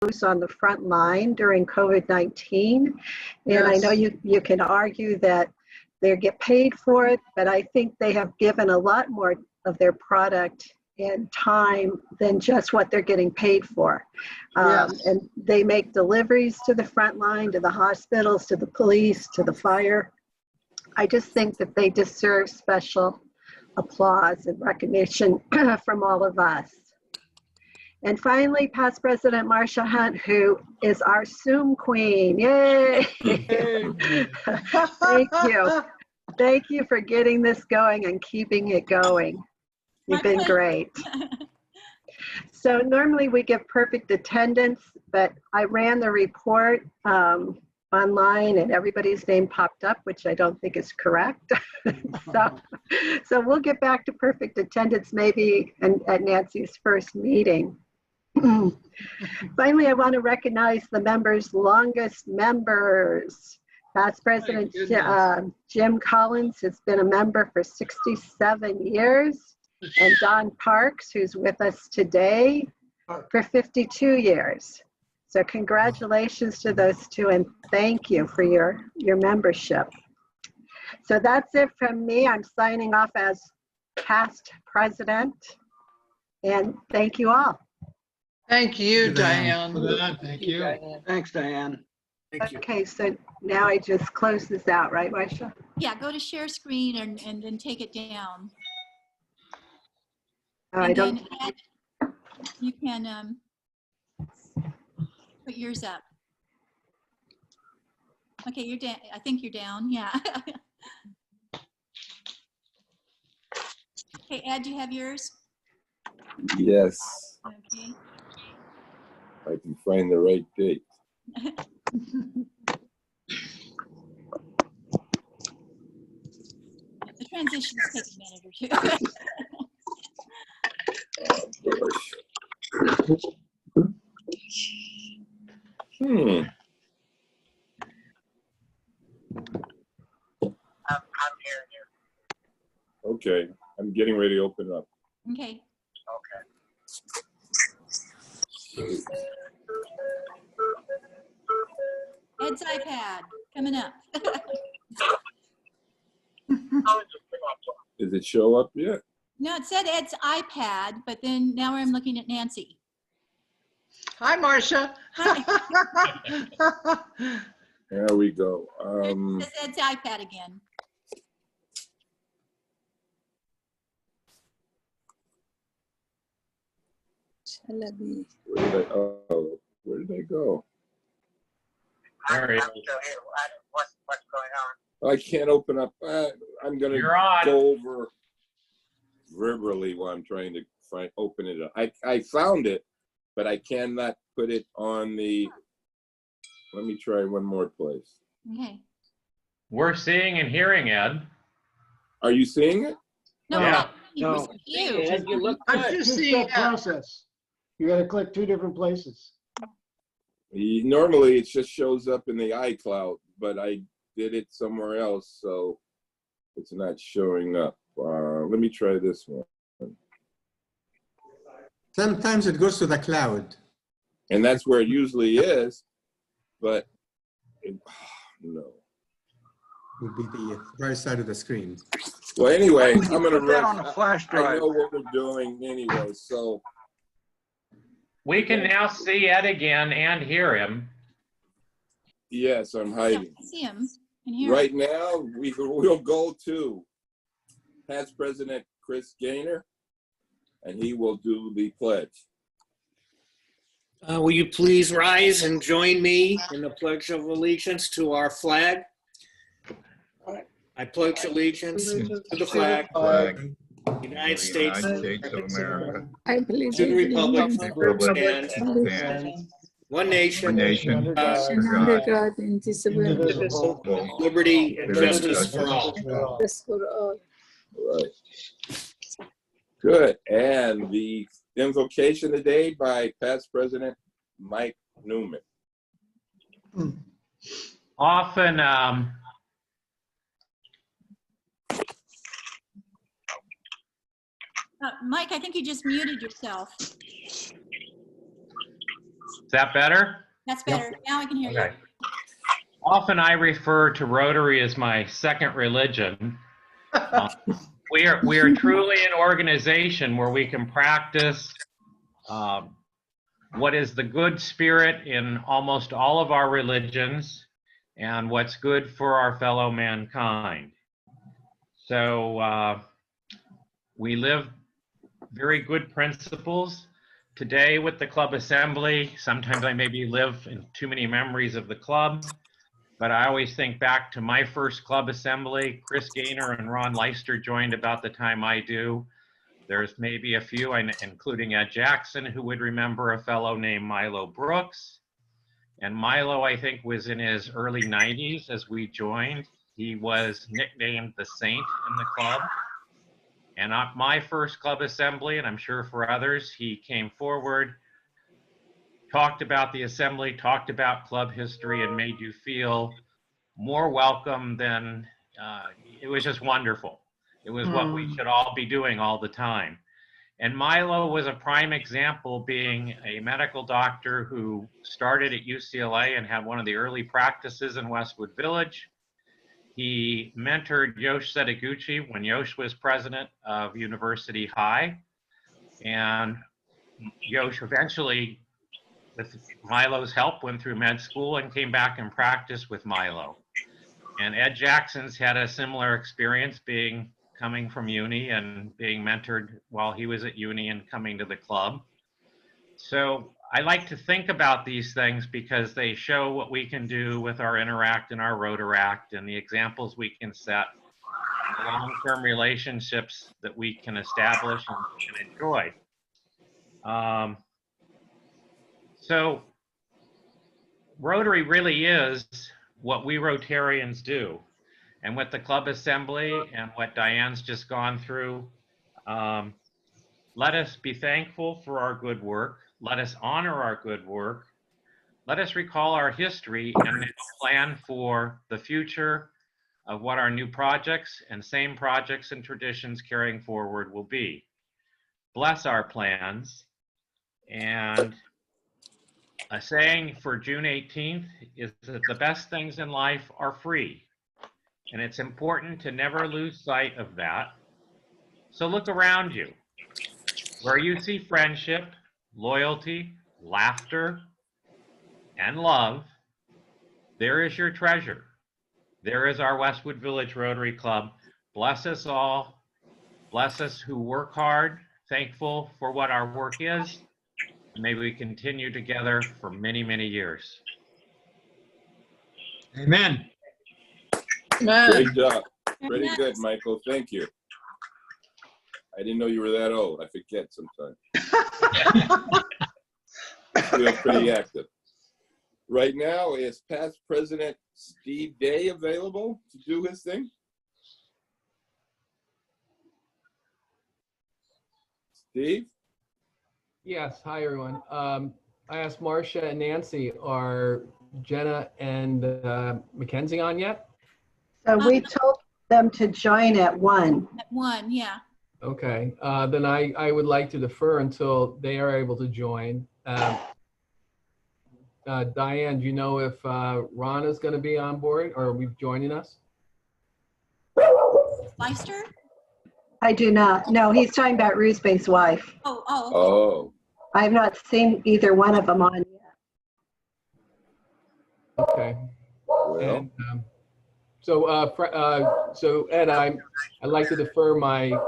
those on the front line during COVID-19. And Yes. I know you can argue that they get paid for it, but I think they have given a lot more of their product and time than just what they're getting paid for. Yes. And they make deliveries to the front line, to the hospitals, to the police, to the fire. I just think that they deserve special applause and recognition from all of us. And finally, past President Marcia Hunt, who is our Zoom queen. Yay! Thank you. Thank you for getting this going and keeping it going. You've been great. So normally we give perfect attendance, but I ran the report online and everybody's name popped up, which I don't think is correct. So we'll get back to perfect attendance maybe at Nancy's first meeting. Finally, I want to recognize the members' longest members. Past President Jim Collins has been a member for 67 years, and Don Parks, who's with us today, for 52 years. So congratulations to those two, and thank you for your membership. So that's it from me. I'm signing off as past president, and thank you all. Thank you, Diane. Thank you. Thanks, Diane. Thank you. Okay, so now I just close this out, right, Marsha? Yeah, go to share screen and then take it down. I And don't. then Ed, you can put yours up. Okay, you're down. I think you're down. Yeah. Okay, Ed, do you have yours? Yes, Okay. I can find the right date. The transitions take a minute or two. Okay, I'm getting ready to open up. Okay. Ed's iPad coming up. Does it show up yet? No, it said Ed's iPad, but then now I'm looking at Nancy. Hi, Marcia. There we go. It says Ed's iPad again. Where did they go? There he is. What's going on? I can't open up. I'm gonna You're on. go over verbally while I'm trying to open it up. I found it, but I cannot put it on the. Let me try one more place. Okay. We're seeing and hearing, Ed. Are you seeing it? No, Yeah. not me. No. We're seeing you. Ed, you look I'm good. just seeing Two-step process. You gotta click two different places. Normally it just shows up in the iCloud, but I did it somewhere else, so it's not showing up. Let me try this one. Sometimes it goes to the cloud. And that's where it usually is, but no. Would be the right side of the screen. Well, anyway, I'm gonna Put that run. on a flash I drive. know what we're doing anyway, so We can now see Ed again and hear him. yes, I'm Yeah, hiding. I see him and hear him. Right now, we'll go to past President Chris Gaynor, and he will do the pledge. Will you please rise and join me in the Pledge of Allegiance to our flag? I pledge allegiance to the flag of the United States of America, I believe to the republic for which Republic it stands, one nation, under God, indivisible, with liberty and justice for all. justice for all. All right. Good. And the invocation today by past President Mike Newman. Often, Mike, I think you just muted yourself. Is that better? That's better. Now I can hear you. Okay. Often I refer to Rotary as my second religion. We are truly an organization where we can practice what is the good spirit in almost all of our religions and what's good for our fellow mankind. So we live very good principles. Today with the club assembly, sometimes I maybe live in too many memories of the club, but I always think back to my first club assembly. Chris Gaynor and Ron Leister joined about the time I do. There's maybe a few, including Ed Jackson, who would remember a fellow named Milo Brooks. And Milo, I think, was in his early 90s as we joined. He was nicknamed the Saint in the club. And at my first club assembly, and I'm sure for others, he came forward, talked about the assembly, talked about club history, and made you feel more welcome than, it was just wonderful. It was what we should all be doing all the time. And Milo was a prime example, being a medical doctor who started at UCLA and had one of the early practices in Westwood Village. He mentored Yosh Setaguchi when Yosh was president of University High. And Yosh eventually, with Milo's help, went through med school and came back and practiced with Milo. And Ed Jackson's had a similar experience, coming from uni and being mentored while he was at uni and coming to the club. So I like to think about these things because they show what we can do with our Interact and our Rotaract and the examples we can set, the long-term relationships that we can establish and enjoy. So Rotary really is what we Rotarians do. And with the club assembly and what Diane's just gone through, let us be thankful for our good work. Let us honor our good work. Let us recall our history and plan for the future of what our new projects and same projects and traditions carrying forward will be. Bless our plans. And a saying for June 18th is that the best things in life are free. And it's important to never lose sight of that. So look around you. Where you see friendship, loyalty, laughter, and love, there is your treasure. There is our Westwood Village Rotary Club. Bless us all. Bless us who work hard, thankful for what our work is. And may we continue together for many, many years. Amen. Great job. Pretty good, Michael. Thank you. I didn't know you were that old. I forget sometimes. You're pretty active. Right now, is past President Steve Day available to do his thing? Steve? Yes, hi everyone. I asked Marcia and Nancy, are Jenna and Mackenzie on yet? So we told them to join at 1. At 1, yeah. Okay, then I would like to defer until they are able to join. Diane, do you know if Ron is going to be on board or are we joining us? Leister? I do not. No, he's talking about Rusbay's wife. Oh, okay. Oh. I have not seen either one of them on yet. Okay. Well. And, so Ed, I'd like to defer my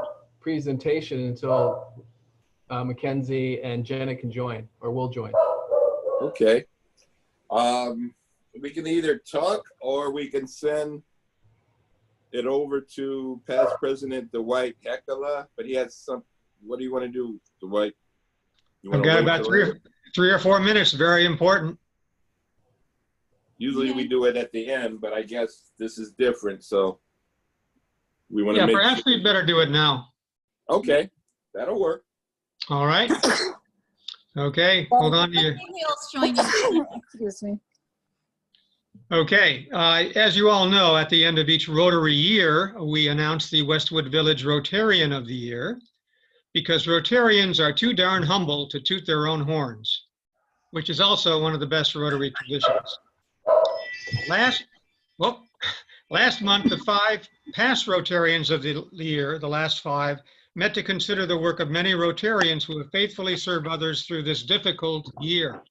presentation until Mackenzie and Jenna can join, or will join. Okay. We can either talk or we can send it over to past President Dwight Hecala, but he has some, what do you want to do, Dwight? I've got about 3 or 4 minutes, very important. Usually we do it at the end, but I guess this is different, so we want to make perhaps we'd better do it now. Okay, that'll work. All right. Okay, hold on to you. Excuse me. Okay, as you all know, at the end of each Rotary year, we announce the Westwood Village Rotarian of the Year, because Rotarians are too darn humble to toot their own horns. which is also one of the best Rotary traditions. Last month, the 5 past Rotarians of the year, the last 5, met to consider the work of many Rotarians who have faithfully served others through this difficult year.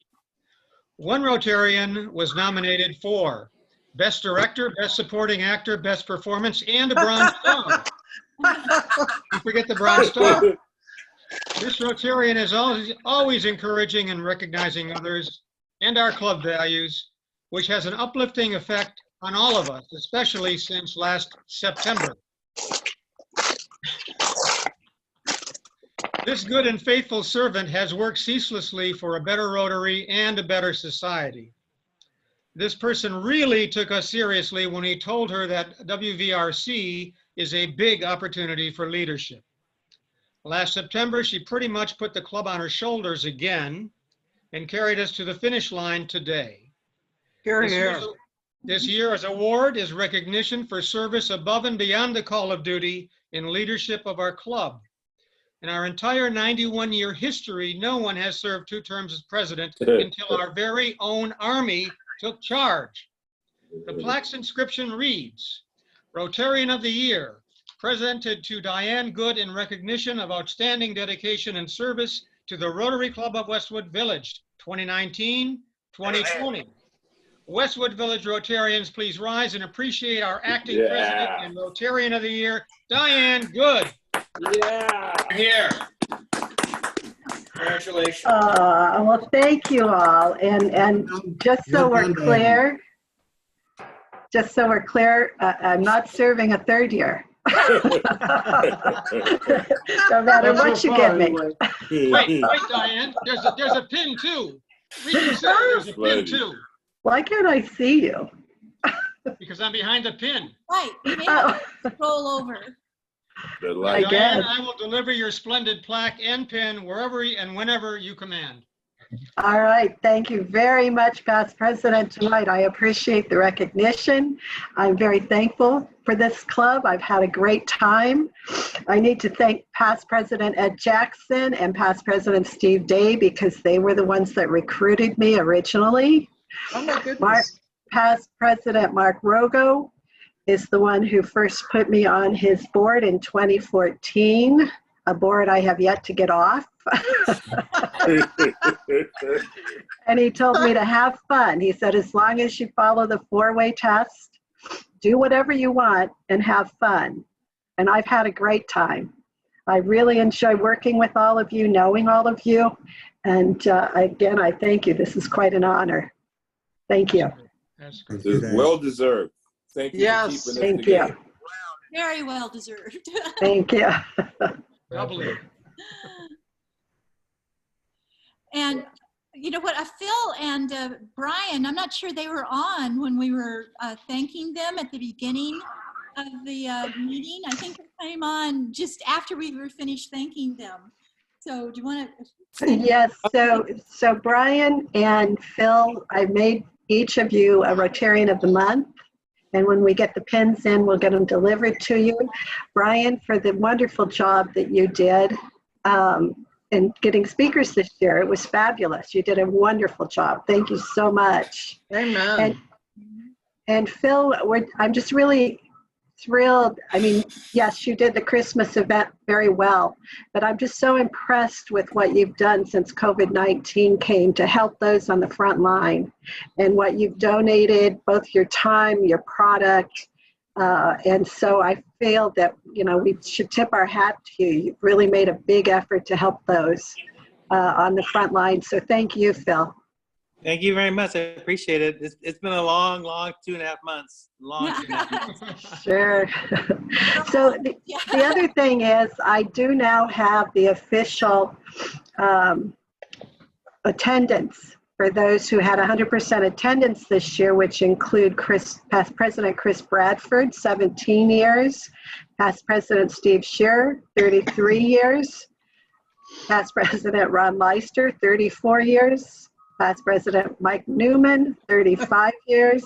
One Rotarian was nominated for Best Director, Best Supporting Actor, Best Performance, and a Bronze Star. Don't forget the Bronze Star. This Rotarian is always encouraging and recognizing others and our club values, which has an uplifting effect on all of us, especially since last September. This good and faithful servant has worked ceaselessly for a better Rotary and a better society. This person really took us seriously when he told her that WVRC is a big opportunity for leadership. Last September, she pretty much put the club on her shoulders again and carried us to the finish line today. This year's award is recognition for service above and beyond the call of duty in leadership of our club. In our entire 91-year history, no one has served 2 terms as president until our very own Army took charge. The plaque's inscription reads, Rotarian of the Year, presented to Diane Good in recognition of outstanding dedication and service to the Rotary Club of Westwood Village, 2019-2020. Westwood Village Rotarians, please rise and appreciate our acting president and Rotarian of the Year, Diane Good. Yeah. Here. Congratulations. Well, thank you all. And just so we're clear, I'm not serving a 3rd year. No matter what you give me. Wait, Diane, there's a pin too. Reconsider, there's a pin too. Why can't I see you? Because I'm behind the pin. Right, you may have to roll over. Diane, I will deliver your splendid plaque and pin wherever and whenever you command. All right, thank you very much, Past President Dwight. I appreciate the recognition. I'm very thankful for this club. I've had a great time. I need to thank Past President Ed Jackson and Past President Steve Day because they were the ones that recruited me originally. Oh my goodness. Past President Mark Rogo is the one who first put me on his board in 2014, a board I have yet to get off. And he told me to have fun. He said, as long as you follow the 4-way test, do whatever you want and have fun. And I've had a great time. I really enjoy working with all of you, knowing all of you. And again, I thank you. This is quite an honor. Thank you. That's well deserved. Thank you for keeping it together. Very well deserved. Thank you. Doubly. And you know what, Phil and Brian, I'm not sure they were on when we were thanking them at the beginning of the meeting. I think they came on just after we were finished thanking them. So do you want to? Yes, so Brian and Phil, I made each of you a Rotarian of the Month. And when we get the pins in, we'll get them delivered to you. Brian, for the wonderful job that you did in getting speakers this year. It was fabulous. You did a wonderful job. Thank you so much. Amen. And Phil, I'm just really thrilled. I mean, yes, you did the Christmas event very well, but I'm just so impressed with what you've done since COVID-19 came to help those on the front line and what you've donated, both your time, your product. And so I feel that, you know, we should tip our hat to you. You've really made a big effort to help those on the front line. So thank you, Phil. Thank you very much. I appreciate it. It's been a long 2.5 months. Long 2.5 months. Sure. So the other thing is I do now have the official attendance for those who had 100% attendance this year, which include past President Chris Bradford, 17 years, past President Steve Shearer, 33 years, past President Ron Leister, 34 years, past President Mike Newman, 35 years,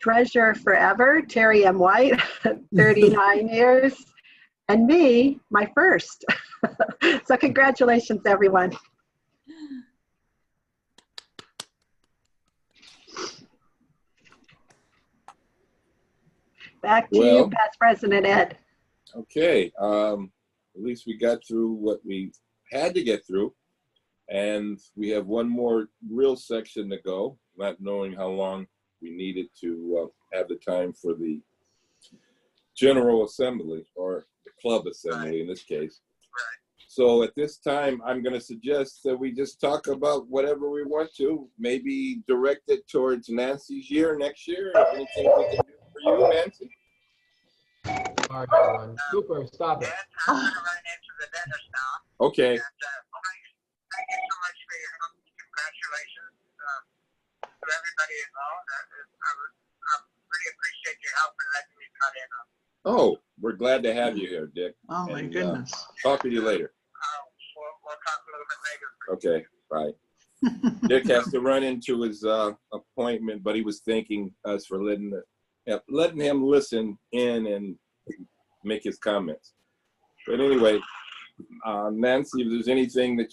Treasurer Forever, Terry M. White, 39 years, and me, my first. So congratulations, everyone. Back to you, Past President Ed. Okay. At least we got through what we had to get through. And we have one more real section to go, not knowing how long we needed to have the time for the General Assembly, or the Club Assembly in this case. So at this time, I'm going to suggest that we just talk about whatever we want to, maybe direct it towards Nancy's year next year. Anything we can do for you, Nancy? All right, everyone. Cooper, stop it. I'm going to run into the dentist now. Okay. And, thank you so much for your help. Congratulations to everybody involved. I really appreciate your help and letting me cut in on. Oh, we're glad to have you here, Dick. Oh, my goodness. Talk to you later. We'll talk a little bit later. Okay, bye. Dick has to run into his appointment, but he was thanking us for letting him listen in and make his comments. But anyway, Nancy, if there's anything that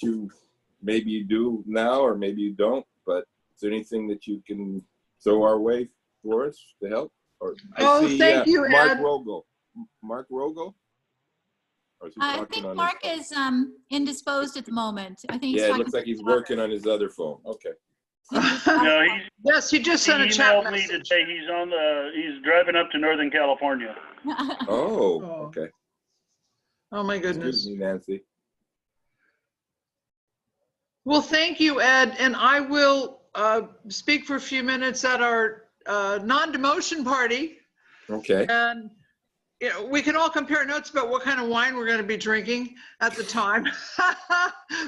maybe you do now or maybe you don't, but is there anything that you can throw our way for us to help? Or Thank you, Mark Ed. Rogel. Mark Rogel? Or is he I talking think on Mark his is indisposed at the moment. I think he's Yeah, it talking looks like he's working on his other phone. Okay. No, Yes, he just sent a he chat emailed me to message. say he's driving up to Northern California. Oh, okay. Oh, my goodness. Excuse me, Nancy. Well, thank you, Ed. And I will speak for a few minutes at our non-demotion party. Okay. And we can all compare notes about what kind of wine we're going to be drinking at the time.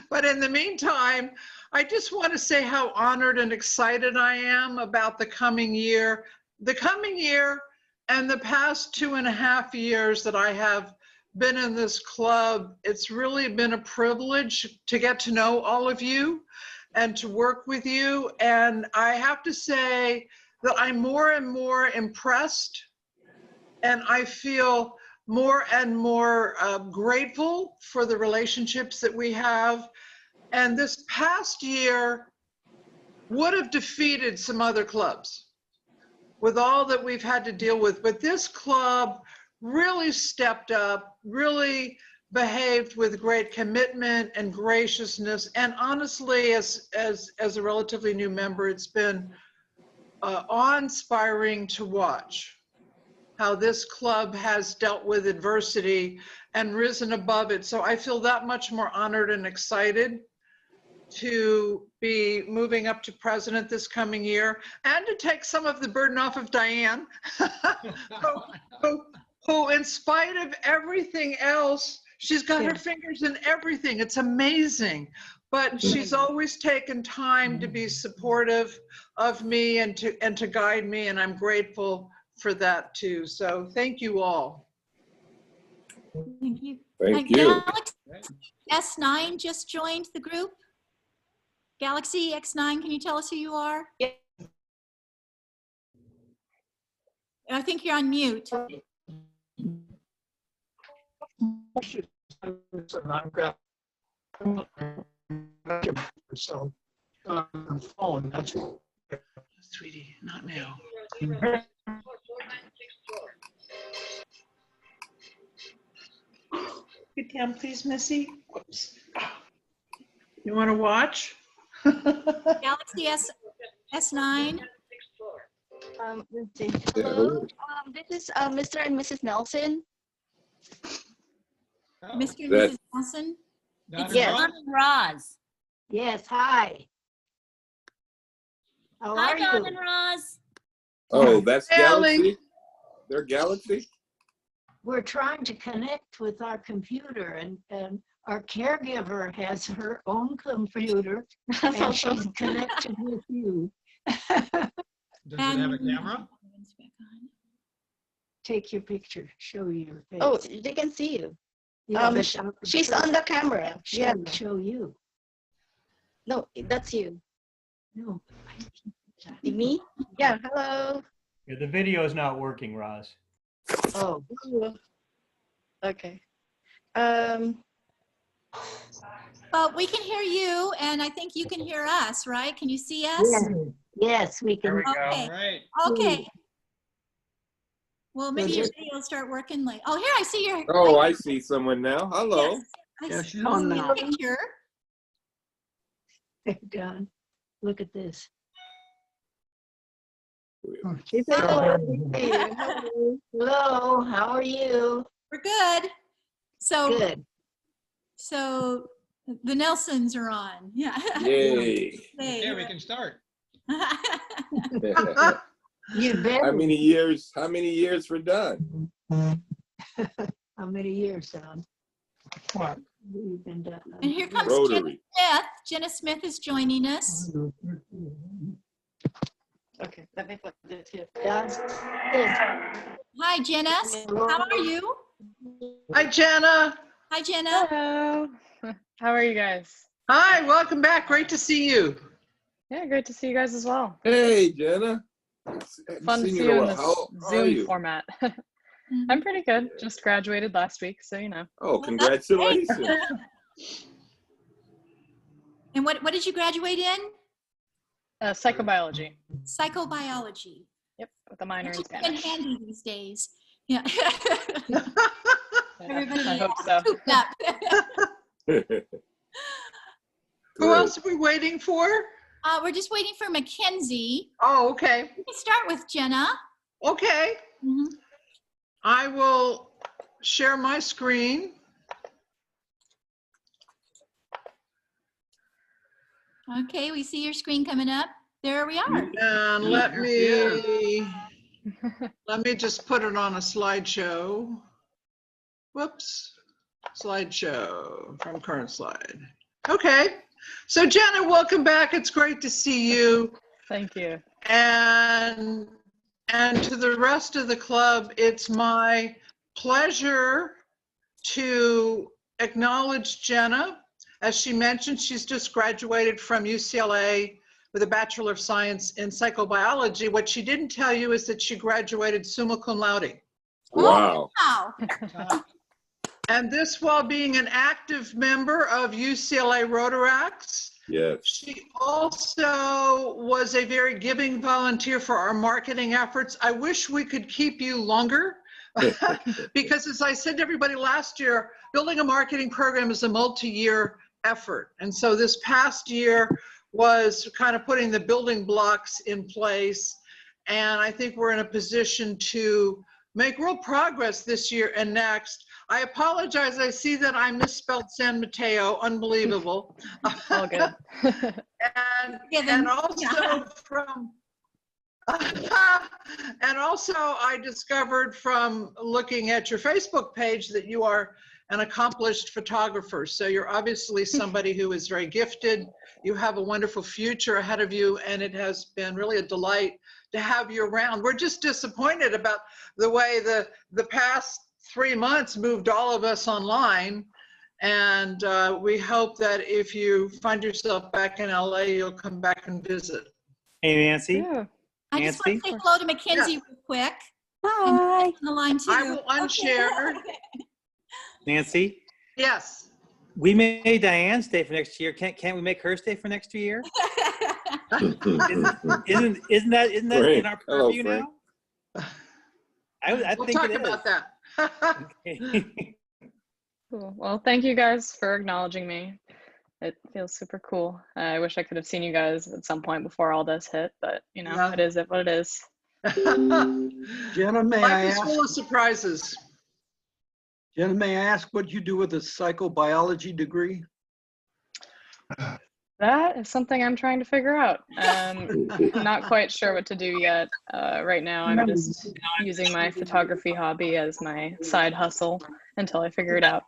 But in the meantime, I just want to say how honored and excited I am about the coming year. The coming year and the past 2.5 years that I have been in this club, it's really been a privilege to get to know all of you and to work with you. And I have to say that I'm more and more impressed, and I feel more and more grateful for the relationships that we have. And this past year would have defeated some other clubs with all that we've had to deal with. But this club really stepped up, really behaved with great commitment and graciousness. And honestly, as a relatively new member, it's been awe-inspiring to watch how this club has dealt with adversity and risen above it. So I feel that much more honored and excited to be moving up to president this coming year, and to take some of the burden off of Diane, who in spite of everything else, she's got her fingers in everything. It's amazing. But she's always taken time to be supportive of me and to guide me, and I'm grateful for that too. So thank you all. Thank you. Thank you. Galaxy S9 just joined the group. Galaxy X9, can you tell us who you are? Yeah. I think you're on mute. Sweetie, not now. Get down, please, Missy. Whoops. You want to watch? Galaxy S9. Let's see. Hello, this is Mr. and Mrs. Nelson. Mr. and That- Mrs. Nelson. It's Yes. Don and Roz. Yes, hi. How Hi, are Don you? and Roz. Oh, that's Hey, Ellie. Galaxy? They're Galaxy? We're trying to connect with our computer, and our caregiver has her own computer, and she's connected with you. Does it have a camera? Take your picture, show your face. Oh, they can see you. Yeah, but She's on the camera. Yeah. Show you. No, that's you. No. Me? Yeah. Hello. Yeah, the video is not working, Roz. Oh. Okay. But we can hear you, and I think you can hear us, right? Can you see us? Yes, yes, we There can. we go. Okay. All right. Okay. Well, maybe your video will start working late. Oh, here I see your. Oh, I see someone now. Hello. Yes, I Yeah, see she's on your now. picture. Hey, Don, look at this. Hello, how are you? We're good. So, Good. so the Nelsons are on. Yeah. Yay. Yay. Yeah, we can start. You bet. How many years for Don? How many years, Don? What? You've been done. And here comes Jenna Rotary. Smith. Jenna Smith is joining us. Okay, let me put this here. Don's- Hi, Jenna. How are you? Hi, Jenna. Hi, Jenna. Hello. How are you guys? Hi, welcome back. Great to see you. Yeah, great to see you guys as well. Hey, Jenna. Fun to Seen see you you in a in this while. How are Zoom you? format. I'm pretty good. Just graduated last week, so you know. Oh, congratulations. And what did you graduate in? Psychobiology. Psychobiology. Yep, with a minor in Which has Spanish. been handy these days. Yeah. Everybody I hope so. cooped up. Who else are we waiting for? We're just waiting for Mackenzie. Oh, okay. We can start with Jenna. Okay. Mhm. I will share my screen. Okay, we see your screen coming up. There we are. And let me just put it on a slideshow. Whoops. Slideshow from current slide. Okay. So Jenna, welcome back. It's great to see you. Thank you. And to the rest of the club, it's my pleasure to acknowledge Jenna. As she mentioned, she's just graduated from UCLA with a Bachelor of Science in Psychobiology. What she didn't tell you is that she graduated summa cum laude. Wow. Wow. And this while being an active member of UCLA Rotaracts. Yes. She also was a very giving volunteer for our marketing efforts. I wish we could keep you longer because as I said to everybody last year, building a marketing program is a multi-year effort. And so this past year was kind of putting the building blocks in place. And I think we're in a position to make real progress this year and next. I apologize. I see that I misspelled San Mateo. Unbelievable. All good. and also from and also I discovered from looking at your Facebook page that you are an accomplished photographer. So you're obviously somebody who is very gifted. You have a wonderful future ahead of you, and it has been really a delight to have you around. We're just disappointed about the way the past 3 months moved all of us online. And we hope that if you find yourself back in LA, you'll come back and visit. Hey, Nancy. Yeah. I just want to say hello to Mackenzie real quick. Hi. On the line too. I will unshare. Nancy, Yes. we made Diane stay for next year. Can't we make her stay for next year? Isn't that in our purview now? I We'll think talk it is. about that. Cool. Well, thank you guys for acknowledging me. It feels super cool. I wish I could have seen you guys at some point before all this hit, but you know, Yeah. it is what it is. Jenna, may I Life is ask? full of surprises. Jenna, may I ask what you do with a psychobiology degree? That is something I'm trying to figure out. Not quite sure what to do yet. Right now, I'm just using my photography hobby as my side hustle until I figure it out.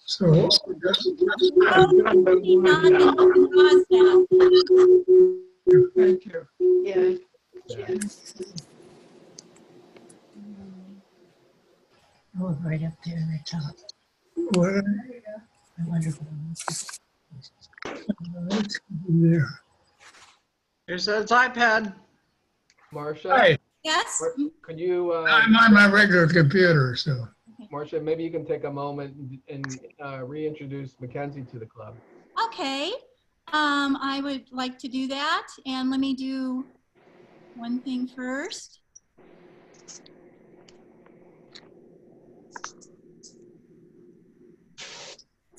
So, thank you. Yeah. Oh, right up there in the top. Where? I wonder if there. Here's his iPad. Marcia? Hi. Yes? Could you, I'm on my regular computer, so. Marcia, maybe you can take a moment and reintroduce Mackenzie to the club. Okay. I would like to do that. And let me do one thing first.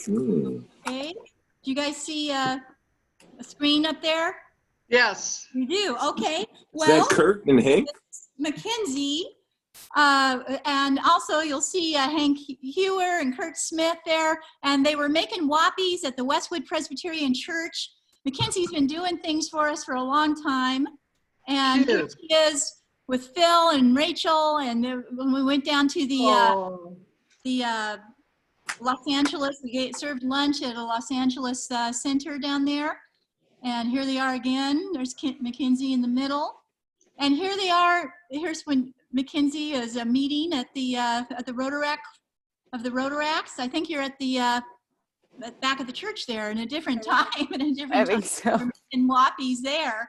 Okay. Do you guys see a screen up there? Yes. You do? Okay. Is Well, that Kurt and Hank? Mackenzie, and also you'll see Hank Hewer and Kurt Smith there, and they were making whoppies at the Westwood Presbyterian Church. Mackenzie's been doing things for us for a long time, and here she is with Phil and Rachel, and when we went down to the Los Angeles, we served lunch at a Los Angeles center down there, and here they are again. There's Mackenzie in the middle. And here they are. Here's when Mackenzie is a meeting at the Rotaract of the Rotaracts. I think you're at the back of the church there in a different time and a different time. So. In Whoppies there.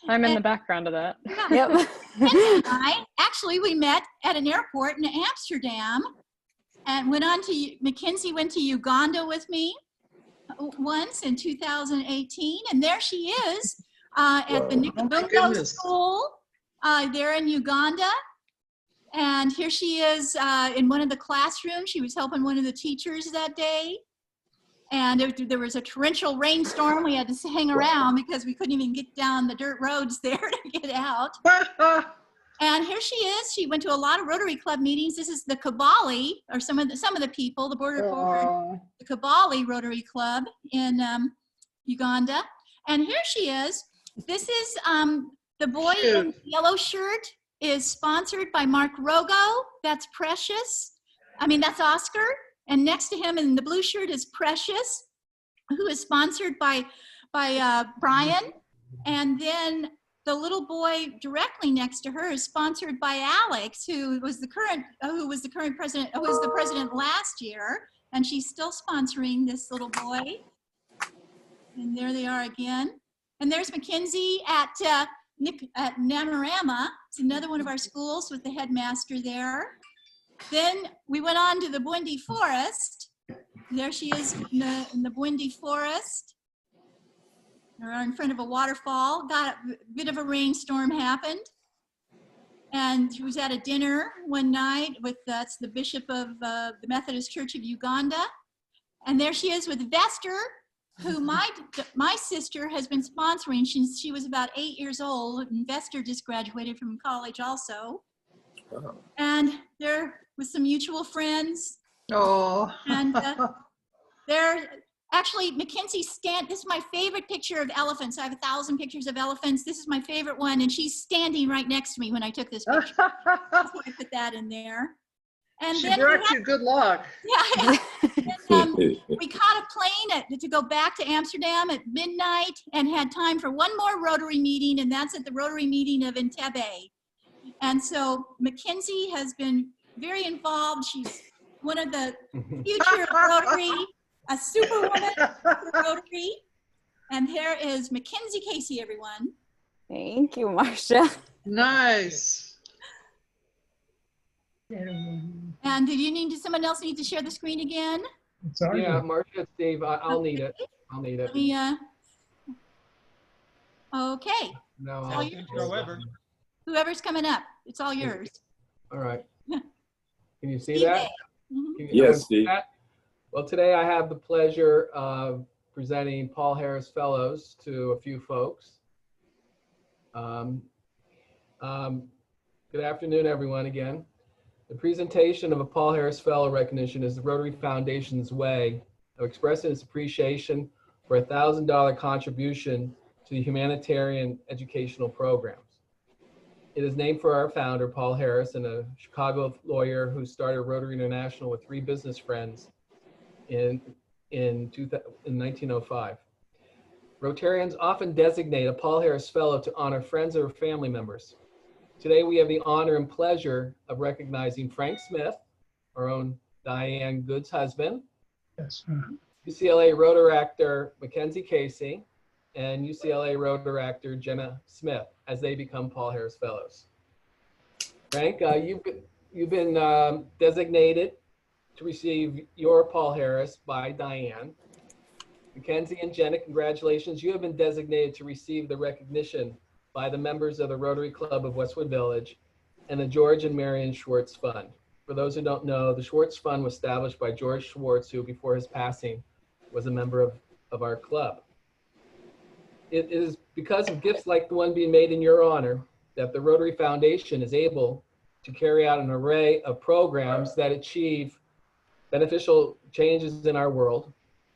I'm in the background of that. Yeah. Yep. Mackenzie and I actually we met at an airport in Amsterdam, and Mackenzie went to Uganda with me once in 2018, and there she is at the Nikabungo School. There in Uganda, and here she is in one of the classrooms. She was helping one of the teachers that day, and there was a torrential rainstorm. We had to hang around because we couldn't even get down the dirt roads there to get out. And here she is. She went to a lot of Rotary Club meetings. This is the Kabali, or some of the people, the the Kabali Rotary Club in Uganda. And here she is. This is the boy in the yellow shirt is sponsored by Mark Rogo. That's Precious. I mean, that's Oscar. And next to him in the blue shirt is Precious, who is sponsored by Brian. And then the little boy directly next to her is sponsored by Alex, who was the president last year. And she's still sponsoring this little boy. And there they are again. And there's Mackenzie at Namarama. It's another one of our schools with the headmaster there. Then we went on to the Bwindi Forest. There she is in the Bwindi Forest. We're in front of a waterfall. Got a bit of a rainstorm happened. And she was at a dinner one night with that's the bishop of the Methodist Church of Uganda. And there she is with Vester, who my sister has been sponsoring since she was about 8 years old. And Vester just graduated from college also. Oh. And there was some mutual friends. Oh. And they're actually, Mackenzie this is my favorite picture of elephants. I have 1,000 pictures of elephants. This is my favorite one. And she's standing right next to me when I took this picture. That's why I put that in there. And she then brought you good luck. Yeah. And, we caught a plane to go back to Amsterdam at midnight and had time for one more Rotary meeting, and that's at the Rotary meeting of Entebbe. And so Mackenzie has been very involved. She's one of the future of Rotary, a superwoman for Rotary. And here is Mackenzie Casey, everyone. Thank you, Marcia. Nice. And someone else need to share the screen again? Yeah, Marcia, Steve, I'll need it. I'll need it. Let me, okay. No, however. Whoever's coming up, it's all yours. All right. Can you see that? Mm-hmm. Yes, Steve. Well, today I have the pleasure of presenting Paul Harris Fellows to a few folks. Good afternoon, everyone, again. The presentation of a Paul Harris Fellow recognition is the Rotary Foundation's way of expressing its appreciation for a $1,000 contribution to the humanitarian educational programs. It is named for our founder, Paul Harris, and a Chicago lawyer who started Rotary International with 3 business friends in 1905. Rotarians often designate a Paul Harris Fellow to honor friends or family members. Today, we have the honor and pleasure of recognizing Frank Smith, our own Diane Good's husband, yes. UCLA Rotaractor Mackenzie Casey, and UCLA Rotaractor Jenna Smith as they become Paul Harris Fellows. Frank, you've been designated to receive your Paul Harris by Diane. Mackenzie and Jenna, congratulations. You have been designated to receive the recognition by the members of the Rotary Club of Westwood Village and the George and Marion Schwartz Fund. For those who don't know, the Schwartz Fund was established by George Schwartz, who before his passing was a member of our club. It is because of gifts like the one being made in your honor that the Rotary Foundation is able to carry out an array of programs that achieve beneficial changes in our world,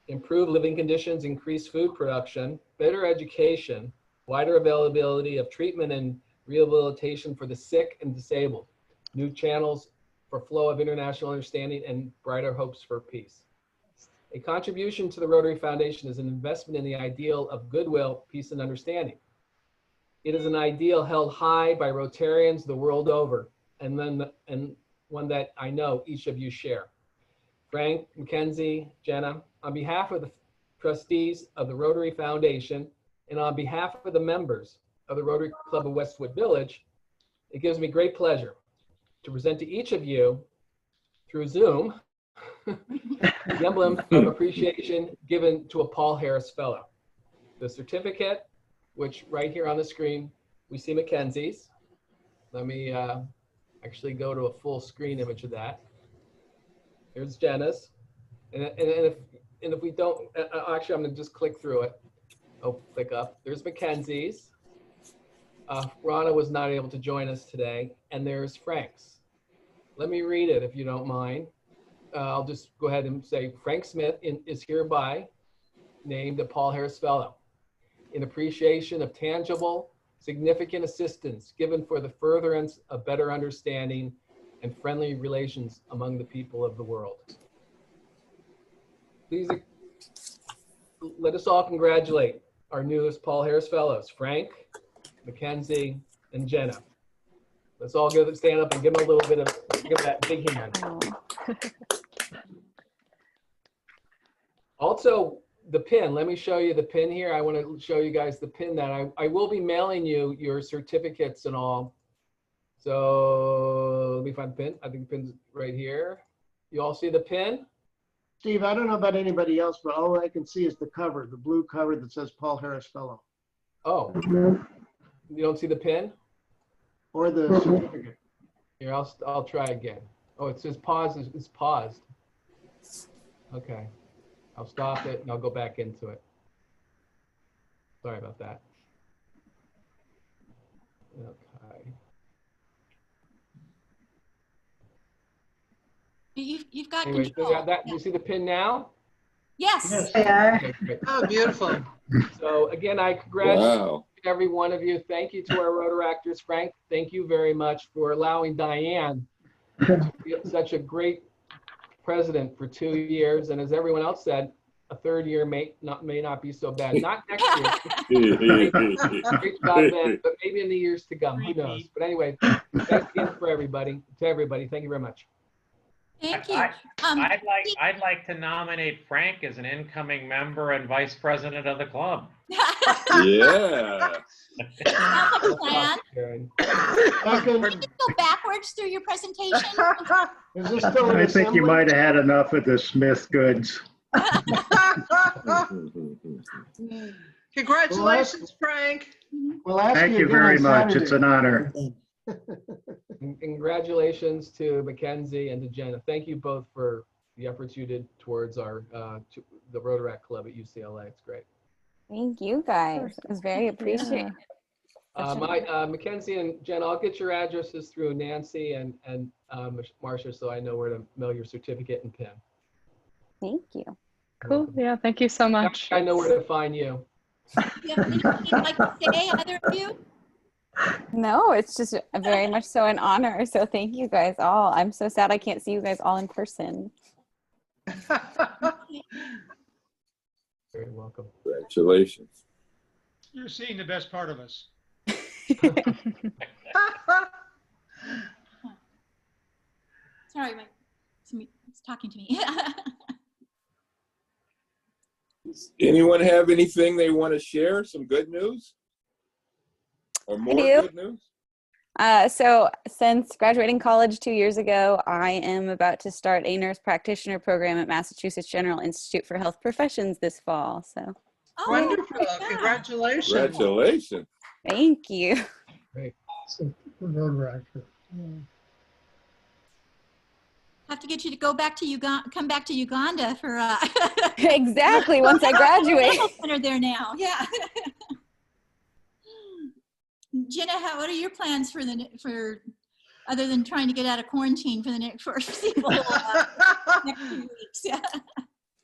improve living conditions, increase food production, better education, wider availability of treatment and rehabilitation for the sick and disabled, new channels for flow of international understanding, and brighter hopes for peace. A contribution to the Rotary Foundation is an investment in the ideal of goodwill, peace, and understanding. It is an ideal held high by Rotarians the world over, and one that I know each of you share. Frank, Mackenzie, Jenna, on behalf of the trustees of the Rotary Foundation and on behalf of the members of the Rotary Club of Westwood Village, it gives me great pleasure to present to each of you through Zoom the emblem of appreciation given to a Paul Harris Fellow. The certificate, which right here on the screen, we see Mackenzie's. Let me actually go to a full screen image of that. Here's Jenna's. And if we don't, actually I'm gonna just click through it. Oh, click up. There's Mackenzie's. Rana was not able to join us today. And there's Frank's. Let me read it if you don't mind. I'll just go ahead and say Frank Smith is hereby named a Paul Harris Fellow in appreciation of tangible, significant assistance given for the furtherance of better understanding and friendly relations among the people of the world. Please let us all congratulate our newest Paul Harris Fellows, Frank, Mackenzie, and Jenna. Let's all stand up and give them a little bit of, give that big hand. Also, the pin, let me show you the pin here. I want to show you guys the pin that I will be mailing you your certificates and all. So let me find the pin. I think the pin's right here. You all see the pin? Steve, I don't know about anybody else, but all I can see is the cover, the blue cover that says Paul Harris Fellow. Oh, you don't see the pin? Or the certificate. Here, I'll try again. Oh, it says pause, it's paused. Okay, I'll stop it and I'll go back into it. Sorry about that. Okay. You've got Anyway, control. so got that. Do you see the pin now? Yes. Okay, great. Oh, beautiful. So again, I congratulate every one of you. Thank you to our Rotaractors. Frank, thank you very much for allowing Diane to be such a great president for 2 years. And as everyone else said, a third year may not be so bad. Not next year. Great job then, but maybe in the years to come. Who knows? But anyway, thanks again to everybody. Thank you very much. Thank you. I'd like to nominate Frank as an incoming member and vice president of the club. Yeah. Sounds like a plan. Can you go backwards through your presentation? Is this still an I think you assembly? might have had enough of the Smith goods. Congratulations, Frank. We'll ask Thank you again very on much. It's Saturday. an honor. And congratulations to Mackenzie and to Jenna. Thank you both for the efforts you did towards our the Rotaract Club at UCLA. It's great. Thank you guys. It was very appreciated. Mackenzie and Jenna, I'll get your addresses through Nancy and Marcia, so I know where to mail your certificate and pin. Thank you. Cool. Yeah, thank you so much. I know where to find you. Do you have anything you'd like to say, either of you? No, it's just very much so an honor. So thank you guys all. I'm so sad I can't see you guys all in person. Very welcome. Congratulations. You're seeing the best part of us. Sorry, somebody's talking to me. Anyone have anything they want to share? Some good news? Or more good news? So since graduating college 2 years ago, I am about to start a nurse practitioner program at Massachusetts General Institute for Health Professions this fall. So Oh, Wonderful. yeah. Congratulations. Congratulations. thank you. Great. So, road actor. Have to get you to go back to Uganda, come back to Uganda for Exactly, once I graduate. medical center there now. Yeah. Jenna, what are your plans for other than trying to get out of quarantine for the next foreseeable next few weeks? Yeah.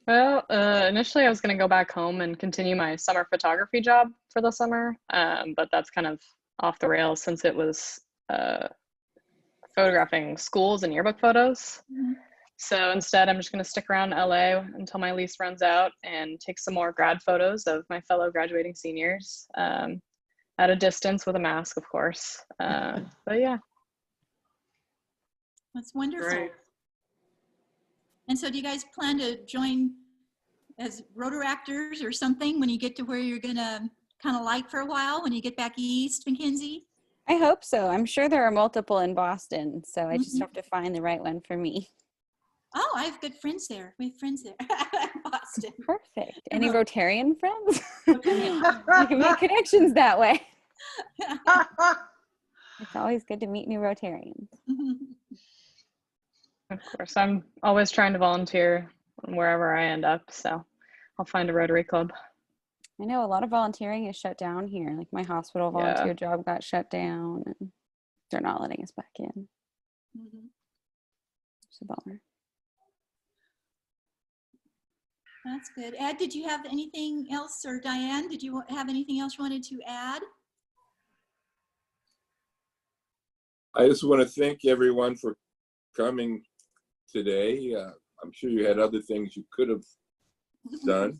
Well, initially I was going to go back home and continue my summer photography job for the summer, but that's kind of off the rails since it was photographing schools and yearbook photos. Mhm. So instead, I'm just going to stick around LA until my lease runs out and take some more grad photos of my fellow graduating seniors at a distance with a mask, of course. But yeah. That's wonderful. Great. And so do you guys plan to join as Rotaractors or something when you get to where you're gonna kind of like for a while when you get back east, Mackenzie? I hope so. I'm sure there are multiple in Boston, so I just have to find the right one for me. Oh, I have good friends there. We have friends there in Boston. Perfect. Any Rotarian friends? You can make connections that way. It's always good to meet new Rotarians. Of course, I'm always trying to volunteer wherever I end up, so I'll find a Rotary Club. I know a lot of volunteering is shut down here. Like my hospital volunteer Yeah. job got shut down and they're not letting us back in. It's a bummer. That's good. Ed, did you have anything else, or Diane, did you have anything else you wanted to add? I just want to thank everyone for coming today. I'm sure you had other things you could have done.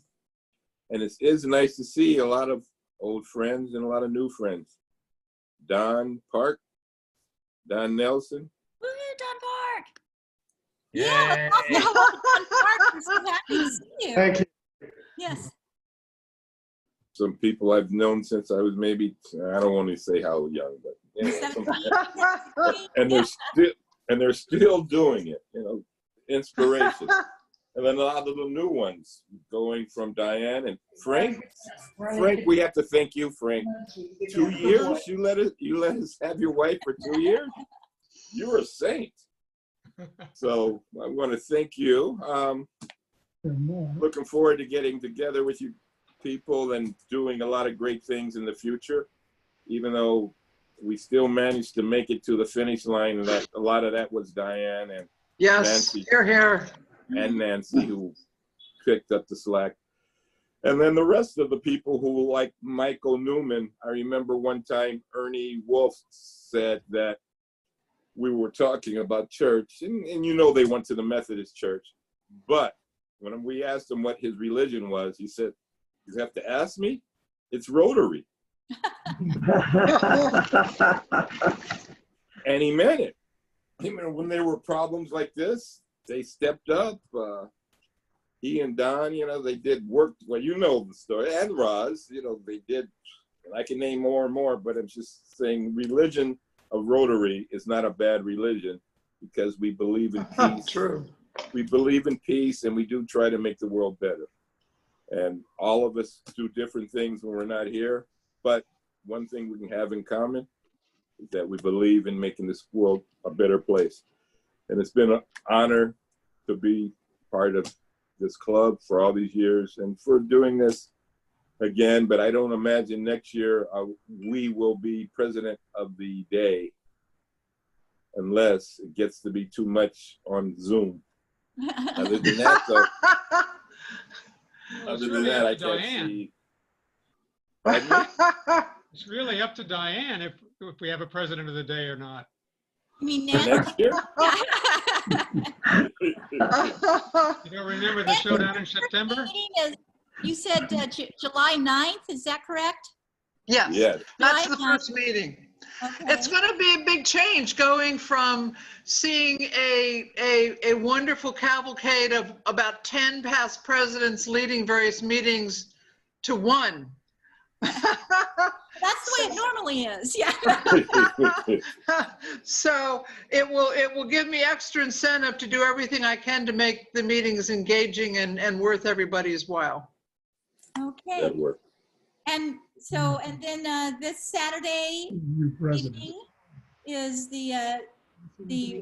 And it is nice to see a lot of old friends and a lot of new friends. Don Park, Don Nelson. Woohoo, Don Park! Yay. Yeah, welcome, Don Park. We're so happy to see you. Thank you. Yes. Some people I've known since I was maybe, I don't want to say how young, but and they're still doing it, you know, inspiration. And then a lot of the new ones going from Diane and Frank. Frank, we have to thank you, Frank. 2 years, you let us have your wife for 2 years. You're a saint. So I want to thank you. Looking forward to getting together with you people and doing a lot of great things in the future, even though we still managed to make it to the finish line, and that a lot of that was Diane and Nancy. Here. And Nancy, who picked up the slack. And then the rest of the people who, like Michael Newman, I remember one time Ernie Wolf said that we were talking about church, and you know they went to the Methodist church, but when we asked him what his religion was, he said, "You have to ask me? It's Rotary." And he meant it. I mean, when there were problems like this, they stepped up. He and Don, you know, they did work. Well, you know the story. And Roz, you know, they did. And I can name more and more, but I'm just saying religion of Rotary is not a bad religion because we believe in peace. True. We believe in peace, and we do try to make the world better. And all of us do different things when we're not here. But one thing we can have in common is that we believe in making this world a better place. And it's been an honor to be part of this club for all these years and for doing this again. But I don't imagine next year we will be president of the day unless it gets to be too much on Zoom. Other than that, though, other than that, I can't see. It's really up to Diane if we have a president of the day or not. You mean next year? You don't remember the showdown in September? You said July 9th, is that correct? Yes. Yes. That's the July first meeting. Okay. It's going to be a big change going from seeing a wonderful cavalcade of about 10 past presidents leading various meetings to one. That's the way it normally is. Yeah. So it will give me extra incentive to do everything I can to make the meetings engaging and worth everybody's while. Okay. That work. And so, and then this Saturday evening is the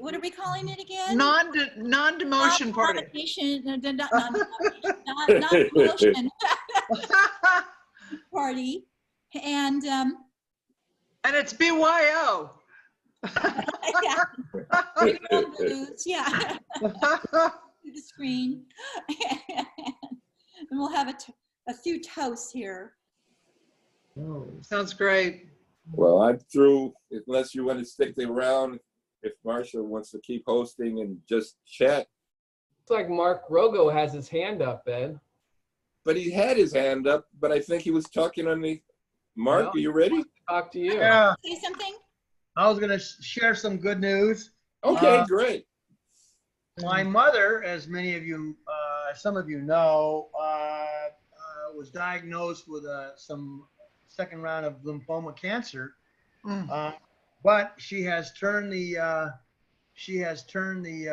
what are we calling it again? Non-demotion party. Non-demotion party. And it's BYO. Yeah. Bring your own booze. Yeah. To the screen. And we'll have a few toasts here. Sounds great. Well, I'm through, unless you want to stick around, if Marcia wants to keep hosting and just chat. Looks like Mark Rogo has his hand up, Ben. But he had his hand up, but I think he was talking on the, Mark, No, are you ready? Talk to you. Yeah, Say something? I was going to share some good news. Okay, great. My mother, as many of you, some of you know, was diagnosed with some second round of lymphoma cancer. But she has turned the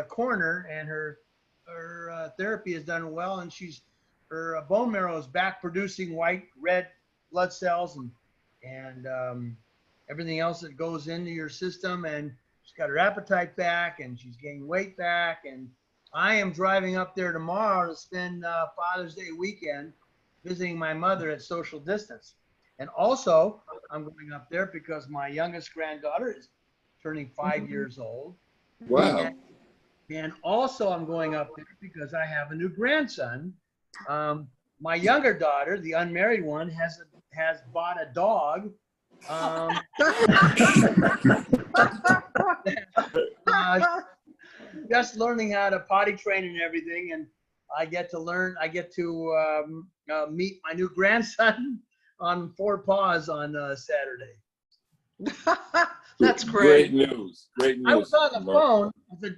corner, and her therapy has done well, and her bone marrow is back producing white, red blood cells and everything else that goes into your system, and she's got her appetite back, and she's gained weight back. And I am driving up there tomorrow to spend Father's Day weekend visiting my mother at social distance. And also, I'm going up there because my youngest granddaughter is turning 5 years old. Wow. And also, I'm going up there because I have a new grandson. My younger daughter, the unmarried one, has bought a dog. Just learning how to potty train and everything, and I get to meet my new grandson on 4 paws on Saturday. That's great. Great news. Great news. I was on the phone. I said,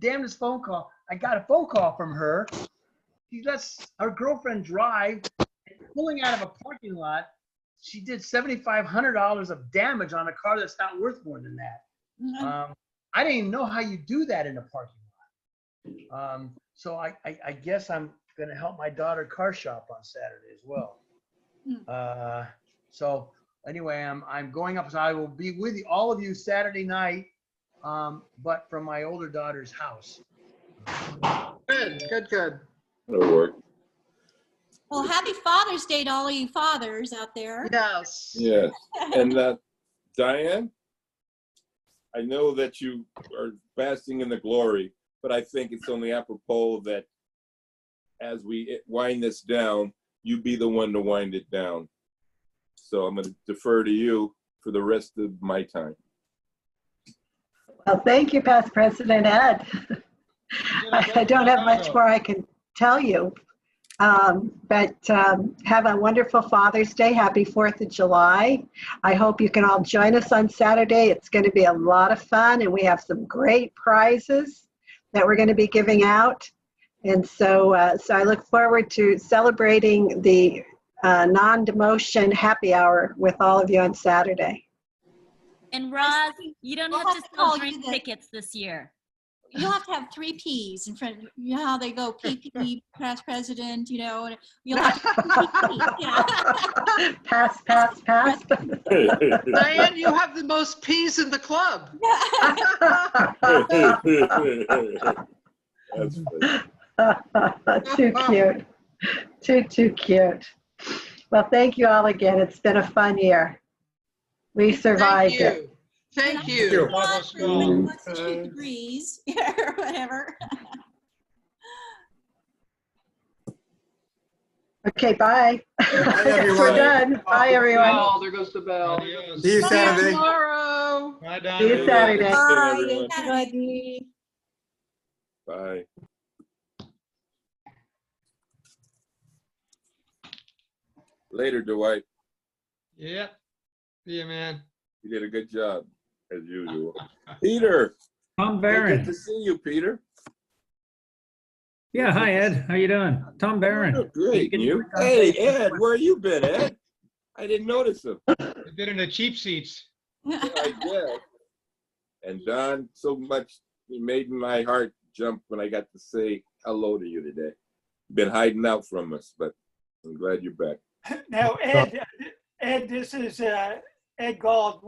damn this phone call. I got a phone call from her. She lets her girlfriend drive, and pulling out of a parking lot. She did $7,500 of damage on a car that's not worth more than that. I didn't even know how you do that in a parking lot. So I guess I'm going to help my daughter car shop on Saturday as well. So anyway, I'm going up. So I will be with all of you Saturday night, but from my older daughter's house. Good. That'll work. Well, happy Father's Day to all you fathers out there. Yes. Yes. And Diane, I know that you are basking in the glory, but I think it's only apropos that as we wind this down, you be the one to wind it down. So I'm going to defer to you for the rest of my time. Well, thank you, Past President Ed. I don't have much more I can tell you, but have a wonderful Father's Day. Happy 4th of July. I hope you can all join us on Saturday. It's going to be a lot of fun, and we have some great prizes that we're going to be giving out. And so I look forward to celebrating the non-demotion happy hour with all of you on Saturday. And Roz, you don't have to sell drink tickets this year. You'll have to have 3 P's in front. You know how they go PP, past president, you know, and you'll have to have PP, yeah. Pass. Diane, you have the most P's in the club. That's Too cute. Too cute. Well, thank you all again. It's been a fun year. We survived it. Thank you. Degrees or whatever. Okay, bye. We're done. Bye, everyone. Bell, there goes the bell. See you Saturday. Tomorrow. Bye, Don. See you Saturday. Bye, Bye. Bye. Later, Dwight. Yeah. See you, man. You did a good job, as usual. Peter. Tom Good Barron. to see you, Peter. Yeah, hi Ed. How you doing? Tom Barron. Oh, great. You? Hey, Ed, where you been, Ed? I didn't notice him. You've been in the cheap seats. I did. And Don, so much, he made my heart jump when I got to say hello to you today. Been hiding out from us, but I'm glad you're back. Now, Ed, this is Ed Gold.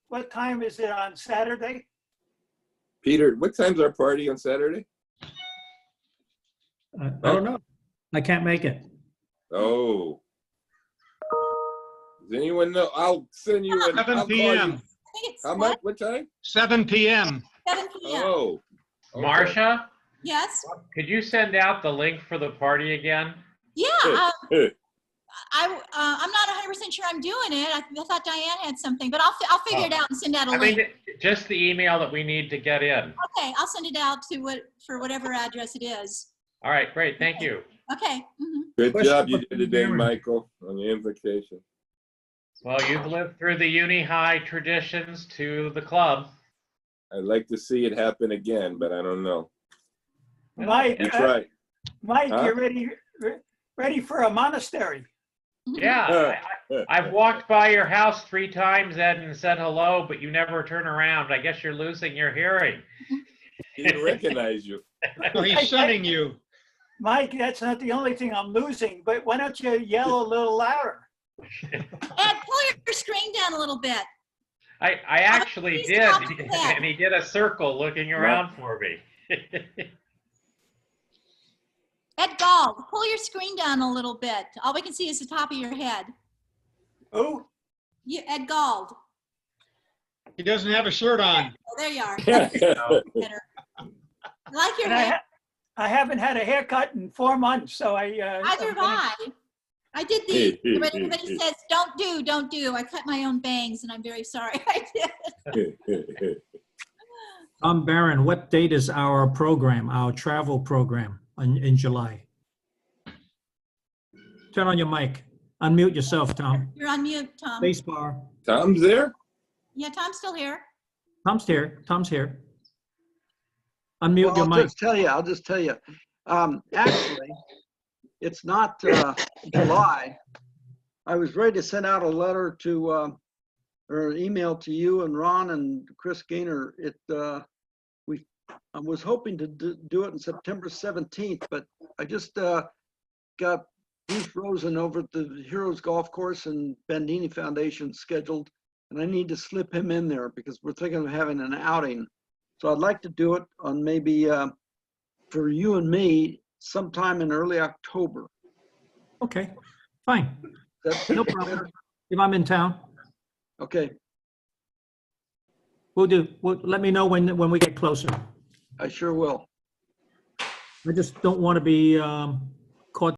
What time is it on Saturday? Peter, what time's our party on Saturday? I don't know. I can't make it. Oh. Does anyone know? I'll send you an. 7 p.m. How much? What time? 7 p.m. 7 p.m. Oh. Okay. Marcia, Yes. could you send out the link for the party again? Yeah. I'm not 100% sure I'm doing it. I thought Diane had something, but I'll figure it out and send out a I link. mean, just the email that we need to get in. Okay, I'll send it out to for whatever address it is. All right, great. Thank you. Okay. Mhm. Good job you did today, Michael, on your invocation. Well, you've lived through the uni high traditions to the club. I'd like to see it happen again, but I don't know. Mike, That's right. Mike, Huh? you're ready for a monastery. Yeah, I've walked by your house 3 times, Ed, and said hello, but you never turn around. I guess you're losing your hearing. He didn't recognize you. Oh, he's sunning you. Mike, that's not the only thing I'm losing, but why don't you yell a little louder? Ed, pull your screen down a little bit. I actually Please did, stop that. and he did a circle looking around for me. Ed Gall, pull your screen down a little bit. All we can see is the top of your head. Who? You, Ed Gall. He doesn't have a shirt on. Oh, there you are. Better. I like your And hair. I haven't had a haircut in 4 months, so Neither have I. I did the, but everybody says, don't do. I cut my own bangs and I'm very sorry I did. Barron, what date is our program, our travel program in July? Turn on your mic. Unmute yourself, Tom. You're on mute, Tom. Spacebar. Tom's there? Yeah, Tom's still here. Tom's here. Tom's here. Unmute Well, your I'll mic. just tell you. Actually, it's not July. I was ready to send out a letter to, or an email to you and Ron and Chris Gaynor. I was hoping to do it on September 17th, but I just got Bruce Rosen over at the Heroes Golf Course and Bandini Foundation scheduled, and I need to slip him in there because we're thinking of having an outing. So I'd like to do it on maybe for you and me sometime in early October. Okay, fine. That's No problem. If I'm in town, okay. we'll do. Let me know when we get closer. I sure will. I just don't want to be